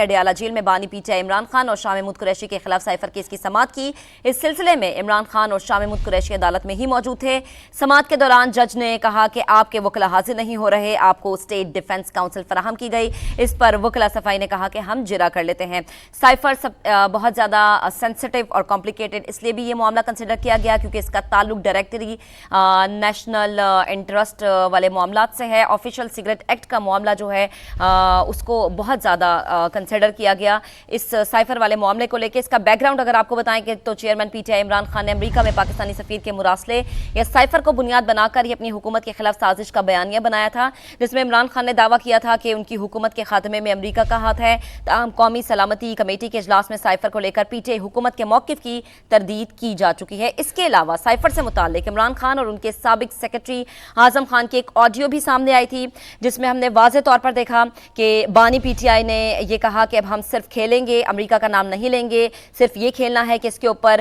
Adiala jail میں بانی P T I Imran Khan اور شاہ محمود قریشی کے خلاف سائفر کیس کی سماعت کی۔ اس سلسلے میں عمران خان اور شاہ محمود قریشی عدالت میں ہی موجود تھے۔ سماعت کے دوران جج نے کہا کہ آپ کے وکلا حاضر نہیں ہو رہے، آپ کو اسٹیٹ ڈیفنس کاؤنسل فراہم کی گئی۔ اس پر وکلا صفائی نے کہا کہ ہم جرا کر لیتے ہیں۔ سائفر بہت زیادہ سینسٹیو اور کمپلیکیٹڈ اس لیے بھی یہ معاملہ کنسیڈر کیا گیا کیونکہ اس کا تعلق ڈائریکٹری نیشنل انٹرسٹ والے معاملات سے ہے۔ آفیشل سگریٹ ایکٹ کا معاملہ جو ہے اس کو بہت زیادہ کنسیڈر کیا گیا۔ اس سائفر والے معاملے کو لے کے اس کا بیک گراؤنڈ اگر آپ کو بتائیں کہ تو chairman P T I Imran Khan نے امریکہ میں پاکستانی سفیر کے مراسلے یا سائفر کو بنیاد بنا کر ہی اپنی حکومت کے خلاف سازش کا بیانیہ بنایا تھا، جس میں عمران خان نے دعویٰ کیا تھا کہ ان کی حکومت کے خاتمے میں امریکہ کا ہاتھ ہے۔ تاہم قومی سلامتی کمیٹی کے اجلاس میں سائفر کو لے کر پی ٹی آئی حکومت کے موقف کی تردید کی جا چکی ہے۔ اس کے علاوہ سائفر سے متعلق عمران خان اور ان کے سابق سیکرٹری اعظم خان کی ایک آڈیو بھی سامنے آئی تھی، جس میں ہم نے واضح طور پر دیکھا کہ بانی پی ٹی آئی نے یہ کہا کہ اب ہم صرف کھیلیں گے، امریکہ کا نام نہیں لیں گے، صرف یہ کھیلنا ہے کہ اس کے اوپر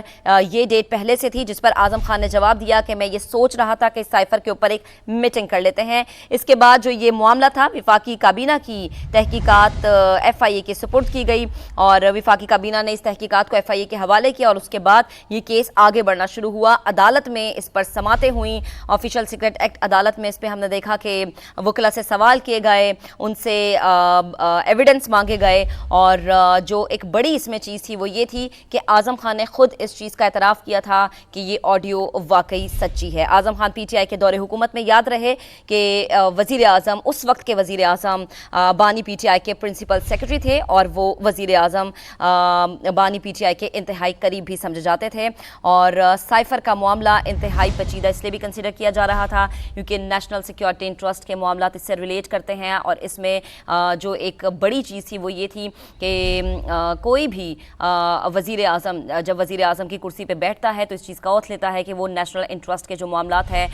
یہ ڈیٹ پہلے سے تھی، جس پر اعظم خان نے جواب دیا کہ میں یہ سوچ رہا تھا کہ سائفر کے اوپر ایک میٹنگ کر لیتے ہیں۔ اس کے بعد جو یہ معاملہ تھا وفاقی کابینہ کی تحقیقات ایف آئی اے کے سپرد کی گئی اور وفاقی کابینہ نے اس تحقیقات کو ایف آئی اے کے حوالے کیا اور اس کے بعد یہ کیس آگے بڑھنا شروع ہوا۔ عدالت میں اس پر سماعتیں ہوئیں، آفیشل سیکرٹ ایکٹ عدالت میں اس پہ ہم نے دیکھا کہ وکلا سے سوال کیے گئے، ان سے ایویڈنس مانگے گئے اور جو ایک بڑی اس میں چیز تھی وہ یہ تھی کہ اعظم خان نے خود اس چیز کا اعتراف کیا تھا کہ یہ آڈیو واقعی سچی ہے۔ Azam Khan P T I کے دور حکومت میں یاد رہے کہ وزیر اعظم اس وقت کے وزیر اعظم بانی پی ٹی آئی کے پرنسپل سیکرٹری تھے اور وہ وزیر اعظم بانی پی ٹی آئی کے انتہائی قریب بھی سمجھے جاتے تھے اور سائفر کا معاملہ انتہائی پیچیدہ اس لیے بھی کنسیڈر کیا جا رہا تھا کیونکہ نیشنل سیکیورٹی انٹرسٹ کے معاملات اس سے ریلیٹ کرتے ہیں اور اس میں جو ایک بڑی چیز تھی وہ یہ تھی کہ کوئی بھی وزیر اعظم جب وزیر اعظم کی کرسی پہ بیٹھتا ہے تو اس چیز کا اوتھ لیتا ہے کہ وہ نیشنل انٹرسٹ کے جو معاملات ہیں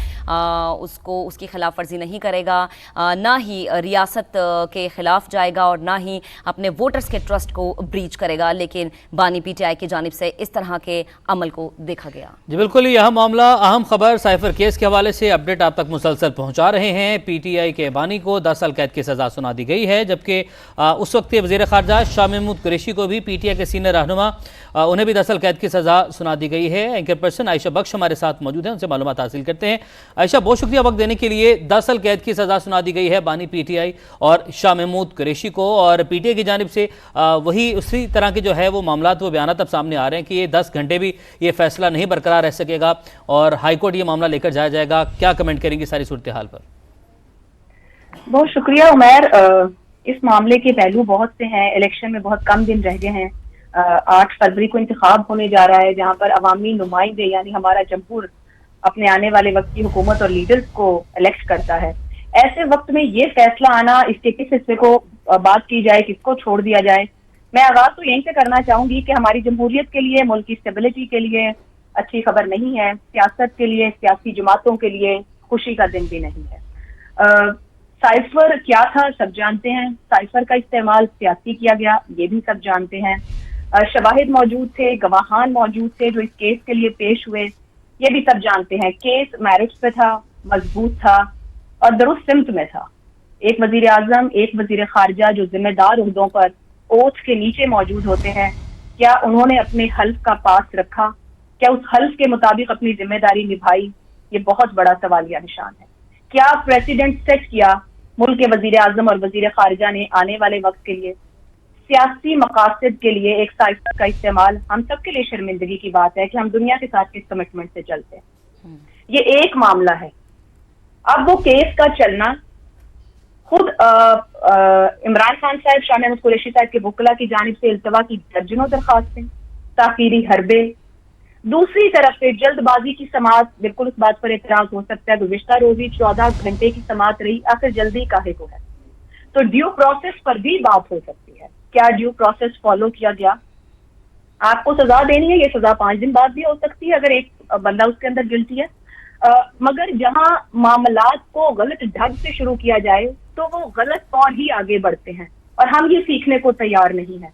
اس کی خلاف ورزی نہیں کرے گا، نہ ہی ریاست کے خلاف جائے گا اور نہ ہی اپنے ووٹرز کے ٹرسٹ کو بریچ کرے گا، لیکن بانی پی ٹی آئی کی جانب سے اس طرح کے عمل کو دیکھا گیا۔ جی بالکل، یہ اہم معاملہ، اہم خبر سائفر کیس کے حوالے سے اپڈیٹ آپ تک مسلسل پہنچا رہے ہیں۔ پی ٹی آئی کے بانی کو 10 سال قید کی سزا سنا دی گئی ہے، جبکہ اس وقت کے وزیر خارجہ شاہ محمود قریشی کو بھی پی ٹی آئی کے سینئر رہنما انہیں بھی 10 سال قید کی سزا سنا دی گئی ہے۔ اینکر پرسن عائشہ بخش ہمارے ساتھ موجود ہیں، ان سے معلومات حاصل کرتے ہیں۔ عائشہ، بہت شکریہ وقت دینے کے لیے۔ 10 سال قید کی سزا سنا دی گئی ہے بانی پی ٹی آئی اور شاہ محمود قریشی کو، اور پی ٹی آئی کی جانب سے وہی اسی طرح کے جو ہے وہ معاملات وہ بیانات اب سامنے آ رہے ہیں کہ یہ 10 گھنٹے بھی یہ فیصلہ نہیں برقرار رہ سکے گا اور ہائی کورٹ یہ معاملہ لے کر جایا جائے گا۔ کیا کمنٹ کریں گے ساری صورتحال پر؟ بہت شکریہ عمیر۔ اس معاملے کے پہلو بہت سے ہیں، الیکشن میں بہت کم دن رہ گئے ہیں۔ 8 فروری کو انتخاب ہونے جا رہا ہے جہاں پر عوامی نمائندے یعنی ہمارا جمہور اپنے آنے والے وقت کی حکومت اور لیڈرز کو الیکٹ کرتا ہے۔ ایسے وقت میں یہ فیصلہ آنا، اس کے کس حصے کو بات کی جائے، کس کو چھوڑ دیا جائے، میں آغاز تو یہیں سے کرنا چاہوں گی کہ ہماری جمہوریت کے لیے، ملک کی اسٹیبلٹی کے لیے اچھی خبر نہیں ہے، سیاست کے لیے، سیاسی جماعتوں کے لیے خوشی کا دن بھی نہیں ہے۔ سائفر کیا تھا سب جانتے ہیں، سائفر کا استعمال سیاسی کیا گیا یہ بھی سب جانتے ہیں۔ شواہد موجود تھے، گواہان موجود تھے جو اس کیس کے لیے پیش ہوئے، یہ بھی سب جانتے ہیں۔ کیس میرٹس پہ تھا، مضبوط تھا اور درست سمت میں تھا۔ ایک وزیر اعظم، ایک وزیر خارجہ جو ذمہ دار عہدوں پر اوتھ کے نیچے موجود ہوتے ہیں، کیا انہوں نے اپنے حلف کا پاس رکھا؟ کیا اس حلف کے مطابق اپنی ذمہ داری نبھائی؟ یہ بہت بڑا سوالیہ نشان ہے۔ کیا پریسیڈنٹ سیٹ کیا ملک کے وزیر اعظم اور وزیر خارجہ نے آنے والے وقت کے لیے؟ سیاسی مقاصد کے لیے ایک سائفر کا استعمال ہم سب کے لیے شرمندگی کی بات ہے کہ ہم دنیا کے ساتھ کس کمٹمنٹ سے چلتے ہیں۔ یہ ایک معاملہ ہے۔ اب وہ کیس کا چلنا، خود عمران خان صاحب، شاہ محمود قریشی صاحب کے وکلا کی جانب سے التوا کی درجنوں درخواستیں، تاخیری حربے، دوسری طرف سے جلد بازی کی سماعت، بالکل اس بات پر اعتراض ہو سکتا ہے گزشتہ روزی 14 گھنٹے کی سماعت رہی، آخر جلدی کاہے کو ہے؟ تو ڈیو پروسیس پر بھی بات ہو سکتی ہے، کیا ڈیو پروسیس فالو کیا گیا؟ آپ کو سزا دینی ہے، یہ سزا 5 دن بعد بھی ہو سکتی ہے اگر ایک بندہ اس کے اندر گلٹی ہے، مگر جہاں معاملات کو غلط ڈھنگ سے شروع کیا جائے تو وہ غلط طور ہی آگے بڑھتے ہیں اور ہم یہ سیکھنے کو تیار نہیں ہیں۔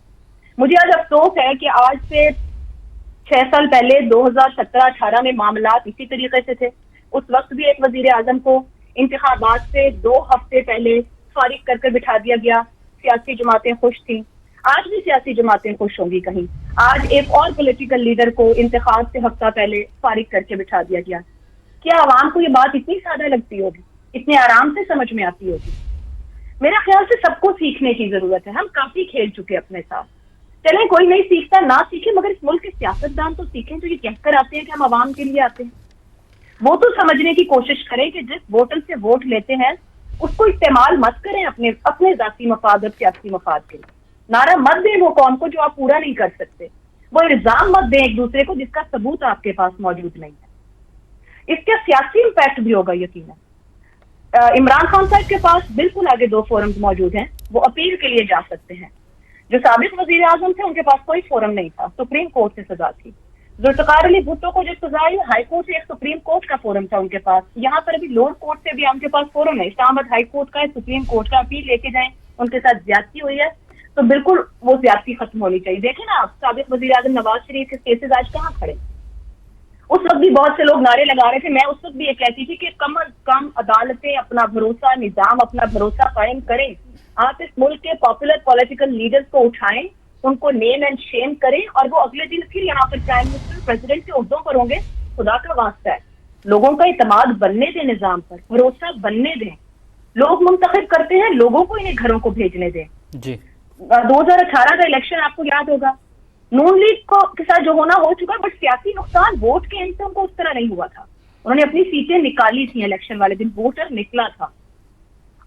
مجھے آج افسوس ہے کہ آج سے 6 سال پہلے 2017-18 میں معاملات اسی طریقے سے تھے۔ اس وقت بھی ایک وزیر اعظم کو انتخابات سے 2 ہفتے پہلے فارغ کر بٹھا دیا گیا، سیاسی جماعتیں خوش تھیں۔ آج بھی سیاسی جماعتیں خوش ہوں گی کہیں. آج ایک اور پولیٹیکل لیڈر کو انتخاب سے ہفتہ پہلے فارغ کر کے بٹھا دیا گیا. کیا عوام کو یہ بات اتنی سادہ لگتی ہوگی, اتنے آرام سے سمجھ میں آتی ہوگی؟ میرا خیال سے سب کو سیکھنے کی ضرورت ہے. ہم کافی کھیل چکے اپنے ساتھ. چلیں کوئی نہیں سیکھتا نہ سیکھے, مگر اس ملک کے سیاستدان تو سیکھیں جو یہ کہہ کر آتے ہیں کہ ہم عوام کے لیے آتے ہیں. وہ تو سمجھنے کی کوشش کریں کہ جس ووٹر سے ووٹ لیتے ہیں اس کو استعمال مت کریں اپنے ذاتی مفاد اور سیاسی مفاد کے لیے. نعرہ مت دیں وہ قوم کو جو آپ پورا نہیں کر سکتے. وہ الزام مت دیں ایک دوسرے کو جس کا ثبوت آپ کے پاس موجود نہیں ہے. اس کا سیاسی امپیکٹ بھی ہوگا یقیناً. عمران خان صاحب کے پاس بالکل آگے 2 فورمز موجود ہیں, وہ اپیل کے لیے جا سکتے ہیں. جو سابق وزیر اعظم تھے ان کے پاس کوئی فورم نہیں تھا, سپریم کورٹ سے سزا تھی. ذوالفقار علی بھٹو کو جو سزا آئی ہائی کورٹ سے, ایک سپریم کورٹ کا فورم تھا ان کے پاس. یہاں پر ابھی لوور کورٹ سے بھی ان کے پاس فورم ہے. اسلام آباد ہائی کورٹ کا ہے, سپریم کورٹ کا, اپیل لے کے جائیں. ان کے ساتھ زیادتی ہوئی ہے تو بالکل وہ زیادتی ختم ہونی چاہیے. دیکھیں نا آپ, سابق وزیر اعظم نواز شریف کے کیسز آج کہاں کھڑے. اس وقت بھی بہت سے لوگ نعرے لگا رہے تھے. میں اس وقت بھی یہ کہتی تھی کہ کم از کم عدالتیں اپنا بھروسہ, نظام اپنا بھروسہ قائم کریں. آپ اس ملک کے پاپولر پولیٹیکل لیڈرز کو اٹھائیں, ان کو نیم اینڈ شیم کریں, اور وہ اگلے دن پھر یہاں پر پرائم منسٹر پریزیڈنٹ کے عہدوں پر ہوں گے. خدا کا واسطہ ہے, لوگوں کا اعتماد بننے دیں, نظام پر بھروسہ بننے دیں. لوگ منتخب کرتے ہیں, لوگوں کو انہیں گھروں کو بھیجنے دیں. جی 2018 کا الیکشن آپ کو یاد ہوگا, نون لیگ کو کے ساتھ جو ہونا ہو چکا, بٹ سیاسی نقصان ووٹ کے ان سے ان کو اس طرح نہیں ہوا تھا. انہوں نے اپنی سیٹیں نکالی تھیں الیکشن والے دن, ووٹر نکلا تھا.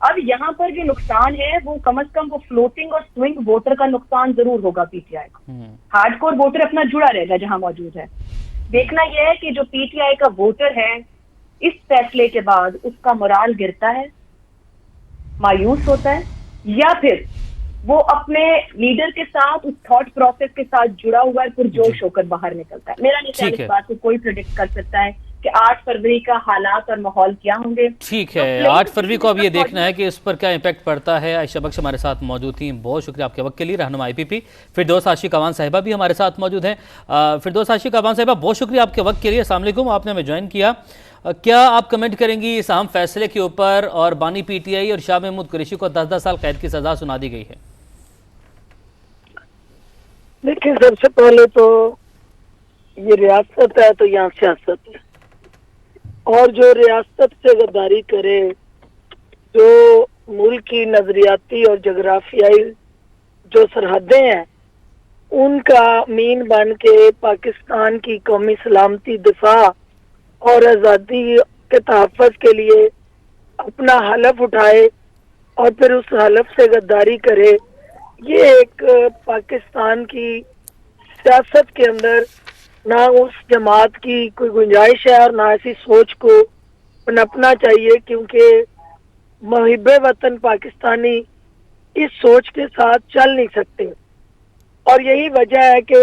اب یہاں پر جو نقصان ہے وہ کم از کم وہ فلوٹنگ اور سوئنگ ووٹر کا نقصان ضرور ہوگا پی ٹی آئی کو. ہارڈ کور ووٹر اپنا جڑا رہے گا جہاں موجود ہے. دیکھنا یہ ہے کہ جو پی ٹی آئی کا ووٹر ہے اس فیصلے کے بعد اس کا morale گرتا ہے, مایوس ہوتا ہے, یا پھر وہ اپنے لیڈر کے ساتھ اس تھاٹ پروسیس کے ساتھ جڑا ہوا ہے, پرجوش ہو کر باہر نکلتا ہے. میرا نہیں خیال اس بات کو کوئی پریڈکٹ کر سکتا ہے کہ 8 فروری کا حالات اور ماحول کیا ہوں گے. ٹھیک ہے, 8 فروری کو اب یہ دیکھنا ہے کہ اس پر کیا امپیکٹ پڑتا ہے. عائشہ بخش ہمارے ساتھ موجود تھیں, بہت شکریہ آپ کے وقت کے لیے. رہنما آئی پی پی فردوس عاشق اعوان صاحبہ بھی ہمارے ساتھ موجود ہیں. فردوس عاشق اعوان صاحبہ, بہت شکریہ آپ کے وقت کے لیے. السلام علیکم, آپ نے ہمیں جوائن کیا. کیا آپ کمنٹ کریں گی اس اہم فیصلے کے اوپر, اور بانی پی ٹی آئی اور شاہ محمود قریشی کو 10 سال قید کی سزا سنا دی گئی ہے؟ دیکھیں, سب سے پہلے تو یہ ریاست ہے تو یہاں سیاست ہے, اور جو ریاست سے غداری کرے, جو ملک کی نظریاتی اور جغرافیائی جو سرحدیں ہیں ان کا مین بن کے پاکستان کی قومی سلامتی, دفاع اور آزادی کے تحفظ کے لیے اپنا حلف اٹھائے اور پھر اس حلف سے غداری کرے, یہ ایک پاکستان کی سیاست کے اندر نہ اس جماعت کی کوئی گنجائش ہے, اور نہ ایسی سوچ کو پنپنا چاہیے, کیونکہ محب وطن پاکستانی اس سوچ کے ساتھ چل نہیں سکتے. اور یہی وجہ ہے کہ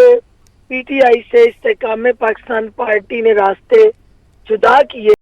پی ٹی آئی سے استحکام پاکستان پارٹی نے راستے جدا کیے.